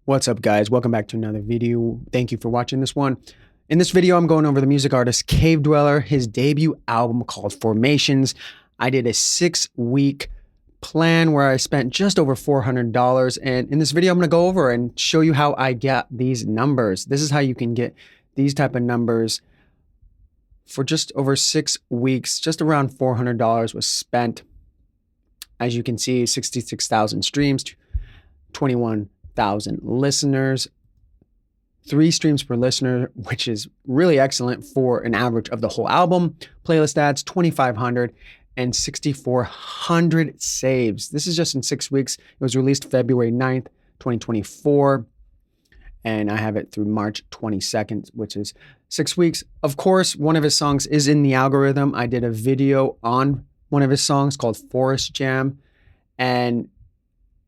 What's up, guys? Welcome back to another video. Thank you for watching this one. In this video, I'm going over the music artist Cave Dweller, his debut album called Formations. I did a 6-week plan where I spent just over $400. And in this video, I'm going to go over and show you how I get these numbers. This is how you can get these type of numbers for just over 6 weeks. Just around $400 was spent. As you can see, 66,000 streams, 21,000 listeners, 3 streams per listener, which is really excellent for an average of the whole album. Playlist ads, 2,500 and 6,400 saves. This is just in 6 weeks. It was released February 9th, 2024. And I have it through March 22nd, which is 6 weeks. Of course, one of his songs is in the algorithm. I did a video on one of his songs called Forest Jam. And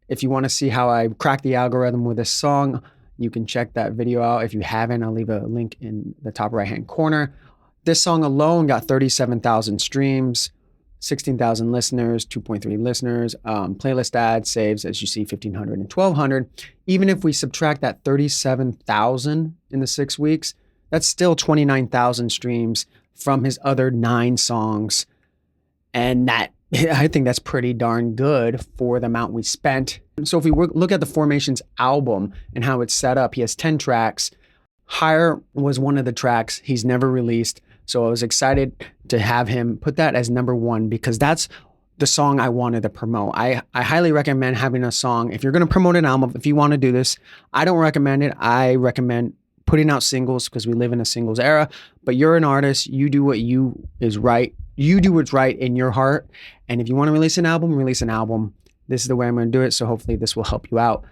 if you want to see how I crack the algorithm with this song, you can check that video out. If you haven't, I'll leave a link in the top right-hand corner. This song alone got 37,000 streams, 16,000 listeners, 2.3 listeners, playlist ads, saves, as you see, 1,500 and 1,200. Even if we subtract that 37,000 in the 6 weeks, that's still 29,000 streams from his other 9 songs. And that, I think that's pretty darn good for the amount we spent. So if we look at the Formations album and how it's set up, he has 10 tracks. Higher was one of the tracks he's never released. So I was excited to have him put that as number 1 because that's the song I wanted to promote. I highly recommend having a song. If you're going to promote an album, if you want to do this, I don't recommend it. I recommend putting out singles because we live in a singles era, but you're an artist. You do what is right. You do what's right in your heart. And if you want to release an album, release an album. This is the way I'm going to do it. So hopefully this will help you out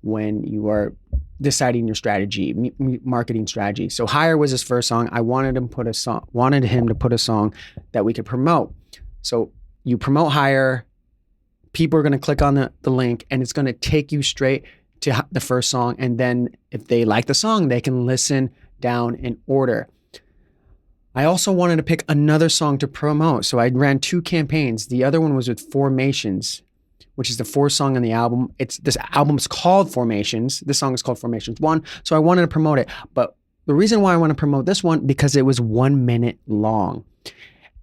when you are deciding your strategy, marketing strategy. So Higher was his first song. I wanted him to put a song that we could promote. So you promote Higher, people are going to click on the link and it's going to take you straight to the first song. And then if they like the song, they can listen down in order. I also wanted to pick another song to promote. So I ran 2 campaigns. The other one was with Formations, which is the 4th song on the album. This album is called Formations. This song is called Formations 1. So I wanted to promote it. But the reason why I want to promote this one, because it was 1 minute long.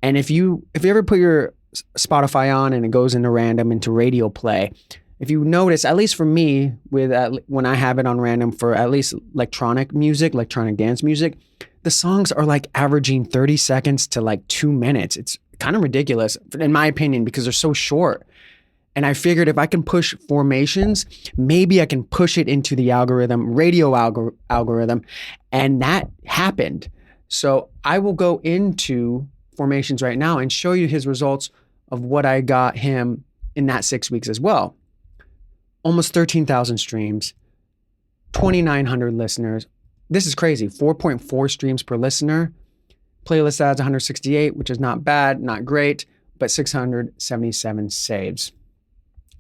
And if you ever put your Spotify on and it goes into random, into radio play, if you notice, at least for me, when I have it on random for at least electronic music, electronic dance music, the songs are like averaging 30 seconds to like 2 minutes. It's kind of ridiculous, in my opinion, because they're so short. And I figured if I can push Formations, maybe I can push it into the algorithm, radio algorithm, and that happened. So I will go into Formations right now and show you his results of what I got him in that 6 weeks as well. Almost 13,000 streams, 2,900 listeners. This is crazy, 4.4 streams per listener. Playlist ads 168, which is not bad, not great, but 677 saves.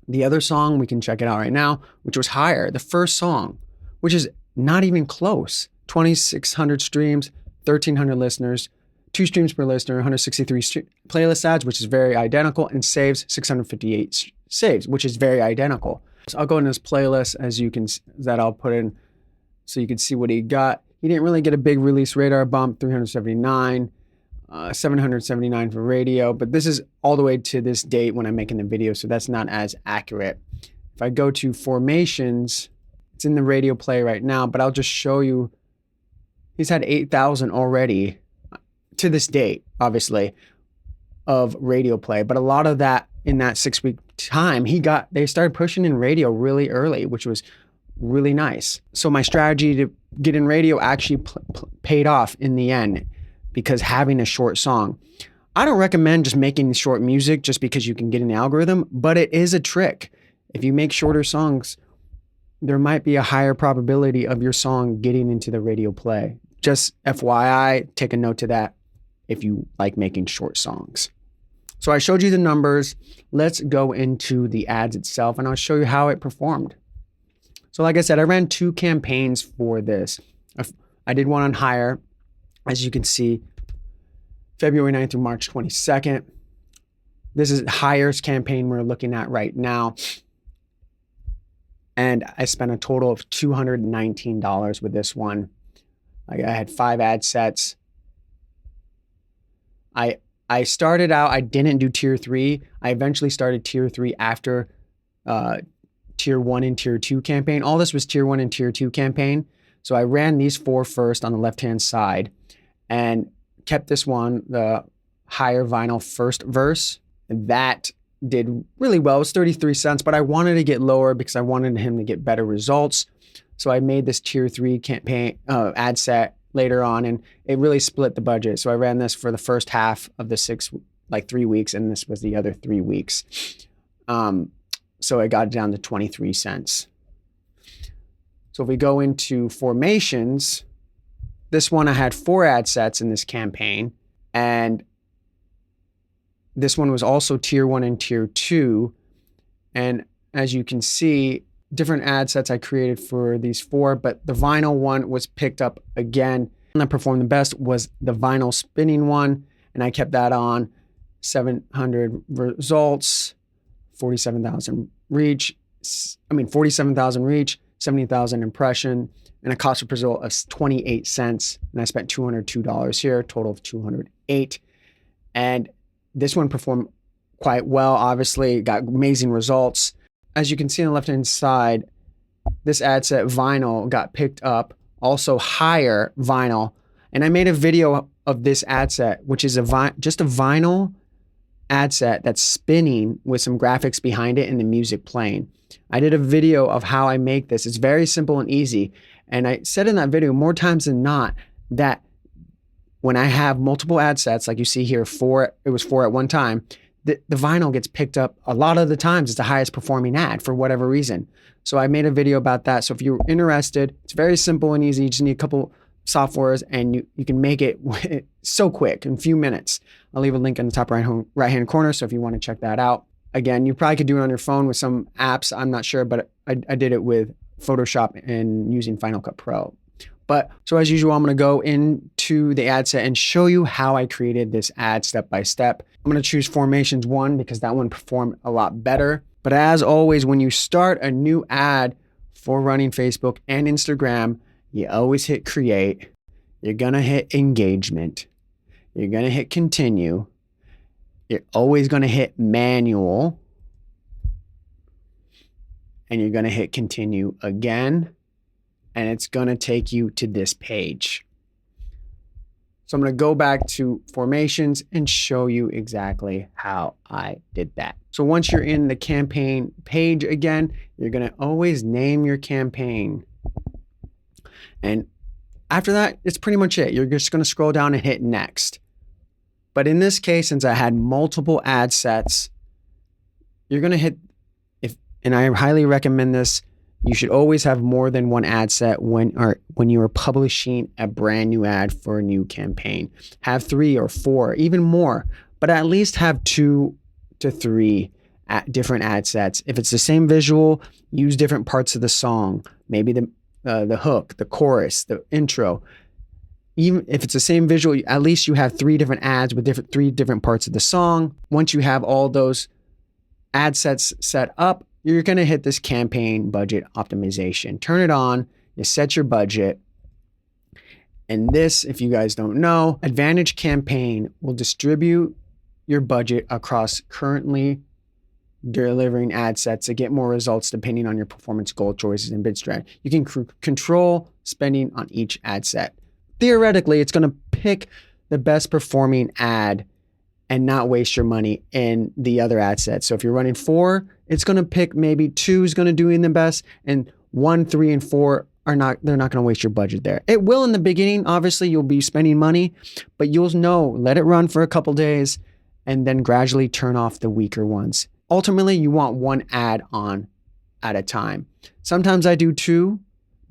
The other song, we can check it out right now, which was Higher, the first song, which is not even close. 2,600 streams, 1,300 listeners, 2 streams per listener, 163 playlist ads, which is very identical, and saves 658 saves, which is very identical. So I'll go in this playlist that I'll put in so you can see what he got. He didn't really get a big release radar bump, 379, 779 for radio, but this is all the way to this date when I'm making the video, so that's not as accurate. If I go to Formations, it's in the radio play right now, but I'll just show you. He's had 8,000 already to this date, obviously, of radio play, but a lot of that in that 6-week time, they started pushing in radio really early, which was really nice. So my strategy to get in radio actually paid off in the end because having a short song. I don't recommend just making short music just because you can get in the algorithm, but it is a trick. If you make shorter songs, there might be a higher probability of your song getting into the radio play. Just FYI, take a note to that if you like making short songs. So I showed you the numbers. Let's go into the ads itself and I'll show you how it performed. So like I said, I ran 2 campaigns for this. I did one on Higher, as you can see, February 9th through March 22nd. This is Higher's campaign we're looking at right now. And I spent a total of $219 with this one. I had 5 ad sets. I started out, I didn't do tier 3. I eventually started tier 3 after tier 1 and tier 2 campaign. All this was tier 1 and tier 2 campaign. So I ran these 4 first on the left-hand side and kept this one, the higher vinyl first verse. That did really well. It was 33 cents, but I wanted to get lower because I wanted him to get better results. So I made this tier 3 campaign ad set later on, and it really split the budget. So I ran this for the first half of the 3 weeks, and this was the other 3 weeks. So I got it down to 23 cents. So if we go into formations, this one I had 4 ad sets in this campaign, and this one was also tier 1 and tier 2. And as you can see, different ad sets I created for these 4, but the vinyl one was picked up again. And that performed the best was the vinyl spinning one, and I kept that on. 700 results, 47,000 reach, 70,000 impression, and a cost per result of 28 cents. And I spent $202 here, total of 208. And this one performed quite well, obviously, got amazing results. As you can see on the left-hand side, this ad set vinyl got picked up, also higher vinyl. And I made a video of this ad set, which is just a vinyl ad set that's spinning with some graphics behind it and the music playing. I did a video of how I make this. It's very simple and easy. And I said in that video more times than not that when I have multiple ad sets, like you see here, it was 4 at one time, the vinyl gets picked up a lot of the times. It's the highest performing ad for whatever reason. So I made a video about that. So if you're interested, it's very simple and easy. You just need a couple softwares and you can make it so quick in a few minutes. I'll leave a link in the top right-hand corner. So if you want to check that out. Again, you probably could do it on your phone with some apps. I'm not sure, but I did it with Photoshop and using Final Cut Pro. But so as usual, I'm going to go into the ad set and show you how I created this ad step by step. I'm going to choose Formations 1 because that one performed a lot better. But as always, when you start a new ad for running Facebook and Instagram, you always hit create. You're going to hit engagement. You're going to hit continue. You're always going to hit manual. And you're going to hit continue again. And it's going to take you to this page. So I'm going to go back to formations and show you exactly how I did that. So once you're in the campaign page again, you're going to always name your campaign. And after that, it's pretty much it. You're just going to scroll down and hit next. But in this case, since I had multiple ad sets, you're going to hit, and I highly recommend this, you should always have more than one ad set when you are publishing a brand new ad for a new campaign. Have 3 or 4, even more, but at least have 2 to 3 different ad sets. If it's the same visual, use different parts of the song. Maybe the hook, the chorus, the intro. Even if it's the same visual, at least you have 3 different ads with 3 different parts of the song. Once you have all those ad sets set up, you're going to hit this campaign budget optimization. Turn it on, you set your budget. And this, if you guys don't know, Advantage Campaign will distribute your budget across currently delivering ad sets to get more results depending on your performance goal choices and bid strategy. You can control spending on each ad set. Theoretically, it's going to pick the best performing ad and not waste your money in the other ad sets. So if you're running 4, it's going to pick maybe 2 is going to do the best, and 1, 3, and 4 they're not going to waste your budget there. It will in the beginning. Obviously, you'll be spending money, but you'll know, let it run for a couple days and then gradually turn off the weaker ones. Ultimately, you want 1 ad on at a time. Sometimes I do 2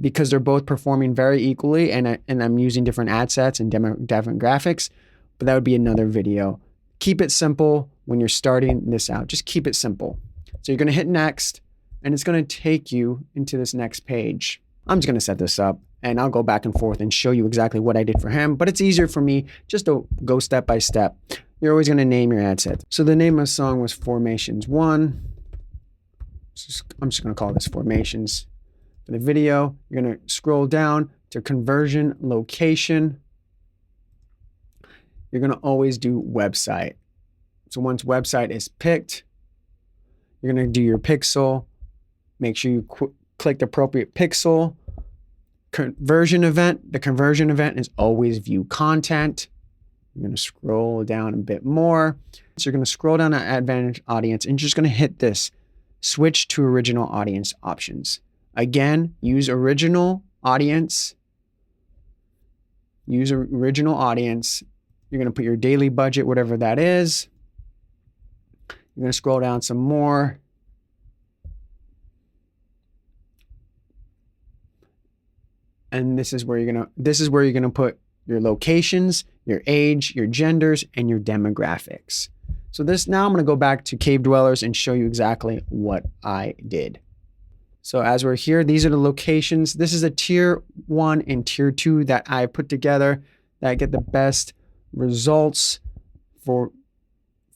because they're both performing very equally and I'm using different ad sets and different graphics, but that would be another video. Keep it simple when you're starting this out. Just keep it simple. So you're going to hit next, and it's going to take you into this next page. I'm just going to set this up, and I'll go back and forth and show you exactly what I did for him, but it's easier for me just to go step by step. You're always going to name your ad set. So the name of the song was Formations 1. I'm just going to call this formations for the video. You're going to scroll down to conversion location. You're going to always do website. So once website is picked, you're going to do your pixel. Make sure you click the appropriate pixel. Conversion event. The conversion event is always view content. You're going to scroll down a bit more. So you're going to scroll down to advantage audience and you're just going to hit this switch to original audience options. Again, use original audience. Use original audience. You're going to put your daily budget, whatever that is. You're going to scroll down some more. And this is where you're going to put your locations, your age, your genders, and your demographics. So now I'm going to go back to Cave Dwellers and show you exactly what I did. So as we're here, these are the locations. This is a tier 1 and tier 2 that I put together that get the best results for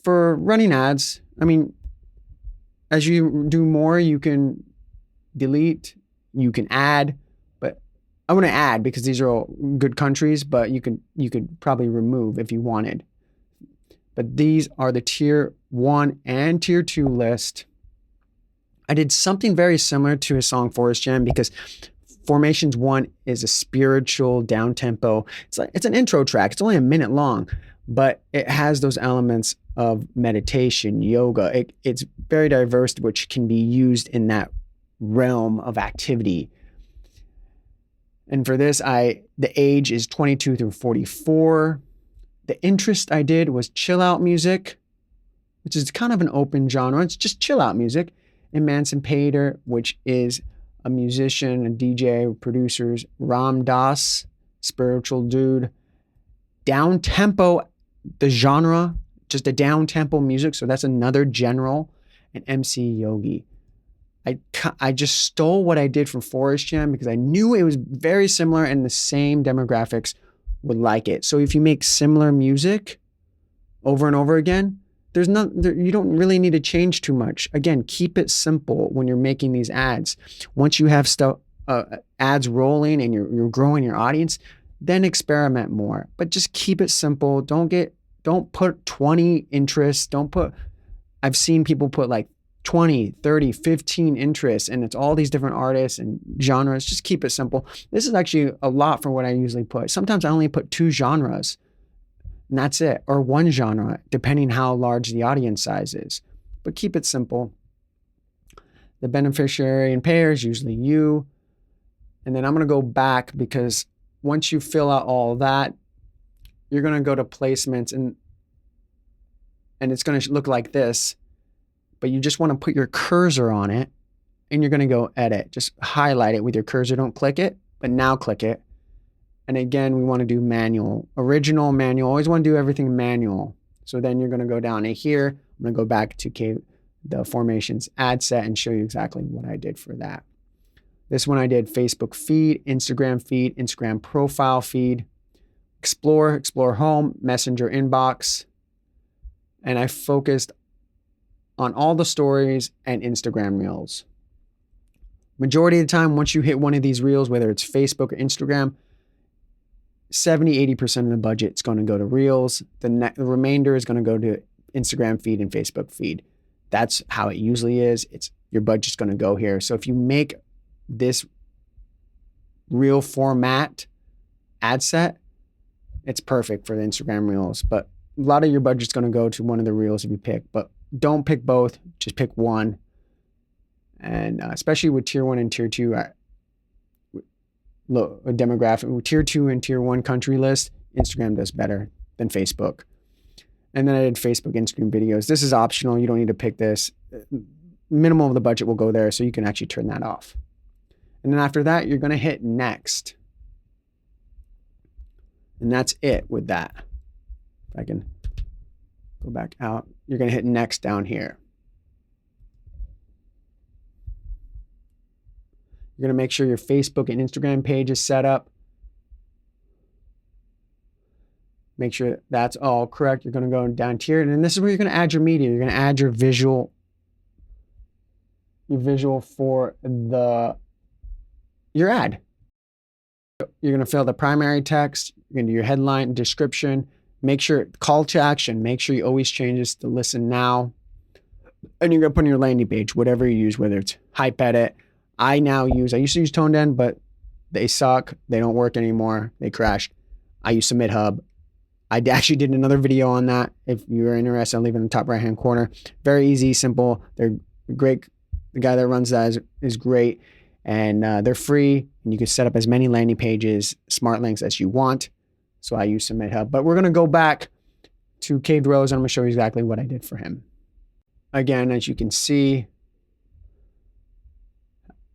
running ads. I mean, as you do more, you can delete, you can add, but I want to add because these are all good countries, but you could probably remove if you wanted. But these are the tier 1 and tier 2 list. I did something very similar to a song Forest Jam because Formations 1 is a spiritual down tempo. It's an intro track. It's only a minute long, but it has those elements of meditation, yoga. It's very diverse, which can be used in that realm of activity. And for this, the age is 22 through 44. The interest I did was chill out music, which is kind of an open genre. It's just chill out music. Emancipator, which is a musician, a DJ, producers. Ram Dass, spiritual dude. Down tempo, the genre, just a down tempo music. So that's another general. And MC Yogi. I just stole what I did from Forest Jam because I knew it was very similar and the same demographics would like it. So if you make similar music over and over again, you don't really need to change too much. Again, keep it simple when you're making these ads. Once you have ads rolling and you're growing your audience, then experiment more. But just keep it simple. Don't put 20 interests. I've seen people put like 20, 30, 15 interests, and it's all these different artists and genres. Just keep it simple. This is actually a lot for what I usually put. Sometimes I only put 2 genres, and that's it, or 1 genre, depending how large the audience size is. But keep it simple. The beneficiary and payer is usually you. And then I'm going to go back because once you fill out all that, you're going to go to placements and it's going to look like this. But you just want to put your cursor on it and you're going to go edit. Just highlight it with your cursor. Don't click it, but now click it. And again, we want to do manual, original, manual. Always want to do everything manual. So then you're going to go down to here. I'm going to go back to the formations ad set and show you exactly what I did for that. This one I did Facebook feed, Instagram profile feed, explore home, messenger inbox. And I focused on all the stories and Instagram reels. Majority of the time, once you hit one of these reels, whether it's Facebook or Instagram, 70-80% of the budget is going to go to reels. The remainder is going to go to Instagram feed and Facebook feed. That's how it usually is. Your budget's going to go here. So if you make this reel format ad set, it's perfect for the Instagram reels. But a lot of your budget's going to go to one of the reels if you pick. But don't pick both. Just pick one. And especially with tier 1 and tier 2, demographic with tier 2 and tier 1 country list, Instagram does better than Facebook. And then I did Facebook Instagram videos. This is optional. You don't need to pick this. Minimum of the budget will go there, so you can actually turn that off. And then after that, you're going to hit next. And that's it with that. If I can go back out, you're going to hit next down here. You're going to make sure your Facebook and Instagram page is set up. Make sure that's all correct. You're going to go down here. And then this is where you're going to add your media. You're going to add your visual your visual for your ad. You're going to fill the primary text. You're going to do your headline, description. Make sure, call to action. Make sure you always change this to listen now. And you're going to put in your landing page, whatever you use, whether it's Hype Edit. I used to use ToneDen, but they suck. They don't work anymore. They crashed. I use Submit Hub. I actually did another video on that. If you're interested, I'll leave it in the top right-hand corner. Very easy, simple. They're great. The guy that runs that is great. And they're free. And you can set up as many landing pages, smart links as you want. So I use Submit Hub. But we're going to go back to Cave Dwellers, and I'm going to show you exactly what I did for him. Again, as you can see,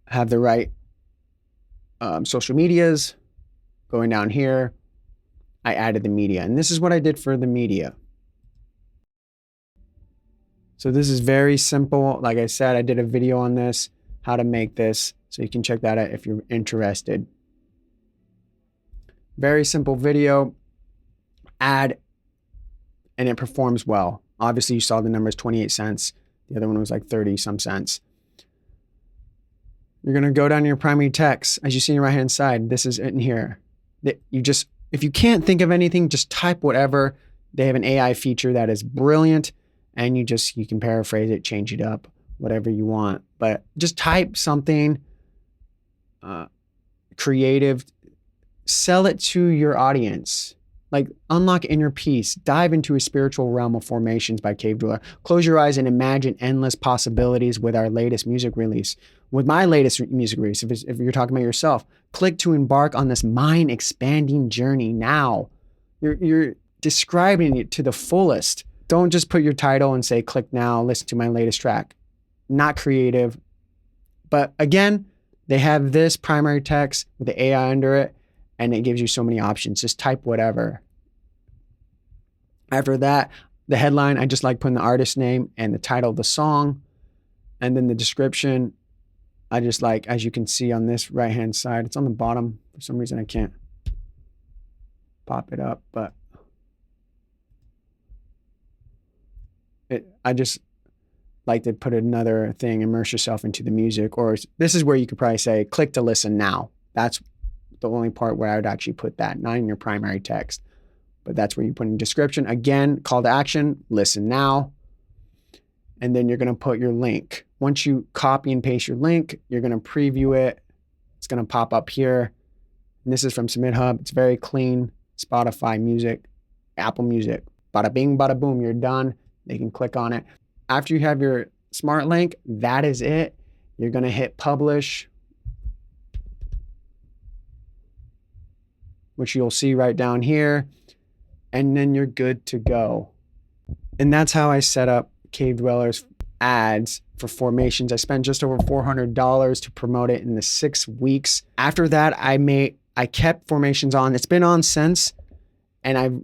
have the right social medias. Going down here, I added the media. And this is what I did for the media. So this is very simple. Like I said, I did a video on this, how to make this. So you can check that out if you're interested. Very simple video, ad, and it performs well. Obviously, you saw the numbers, 28 cents. The other one was like 30 some cents. You're going to go down to your primary text. As you see on the right-hand side, this is in here. If you can't think of anything, just type whatever. They have an AI feature that is brilliant, and you can paraphrase it, change it up, whatever you want. But just type something creative, sell it to your audience. Like unlock inner peace, dive into a spiritual realm of formations by Cave Dweller. Close your eyes and imagine endless possibilities with our latest music release. With my latest music release, if you're talking about yourself, click to embark on this mind-expanding journey now. You're describing it to the fullest. Don't just put your title and say, click now, listen to my latest track. Not creative. But again, they have this primary text with the AI under it, and it gives you so many options. Just type whatever. After that, the headline, I just like putting the artist name and the title of the song. And then the description, I just like, as you can see on this right-hand side, it's on the bottom. For some reason, I can't pop it up, but I just like to put another thing, immerse yourself into the music. Or this is where you could probably say, click to listen now. That's the only part where I would actually put that, not in your primary text. But that's where you put in description. Again, call to action, listen now. And then you're going to put your link. Once you copy and paste your link, you're going to preview it. It's going to pop up here. And this is from Submit Hub. It's very clean. Spotify Music, Apple Music. Bada bing, bada boom, you're done. They can click on it. After you have your smart link, that is it. You're going to hit publish, which you'll see right down here. And then you're good to go. And that's how I set up Cave Dwellers ads for formations. I spent just over $400 to promote it in the 6 weeks. After that, I kept formations on. It's been on since, and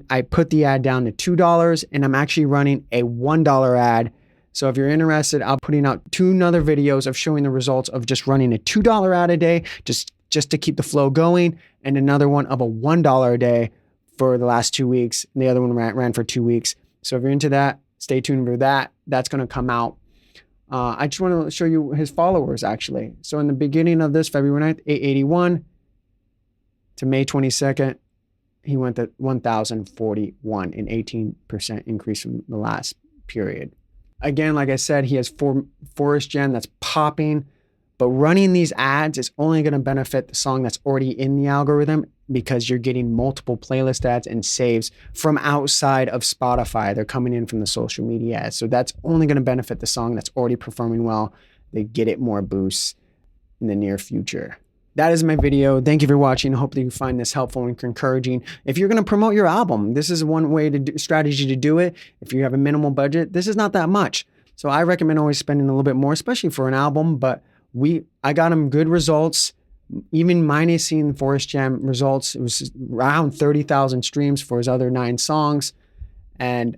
I put the ad down to $2, and I'm actually running a $1 ad. So if you're interested, I'll putting out 2 other videos of showing the results of just running a $2 ad a day, just to keep the flow going, and another one of a $1 a day for the last 2 weeks. And the other one ran for 2 weeks. So if you're into that, stay tuned for that. That's going to come out. I just want to show you his followers, actually. So in the beginning of this, February 9th, 881 to May 22nd, he went to 1,041, an 18% increase from the last period. Again, like I said, he has Forest Gen that's popping, but running these ads is only going to benefit the song that's already in the algorithm, because you're getting multiple playlist ads and saves from outside of Spotify. They're coming in from the social media ads. So that's only going to benefit the song that's already performing well. They get it more boosts in the near future. That is my video. Thank you for watching. Hopefully you find this helpful and encouraging. If you're going to promote your album, this is one strategy to do it. If you have a minimal budget, this is not that much. So I recommend always spending a little bit more, especially for an album. But I got him good results. Even minusing Forest Jam results, it was around 30,000 streams for his other 9 songs. And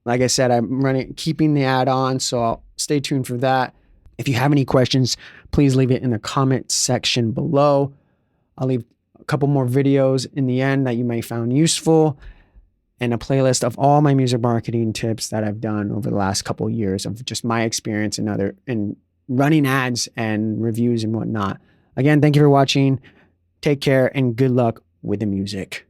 like I said, I'm keeping the ad on, so I'll stay tuned for that. If you have any questions, please leave it in the comment section below. I'll leave a couple more videos in the end that you may find useful, and a playlist of all my music marketing tips that I've done over the last couple of years of just my experience and running ads and reviews and whatnot. Again, thank you for watching. Take care and good luck with the music.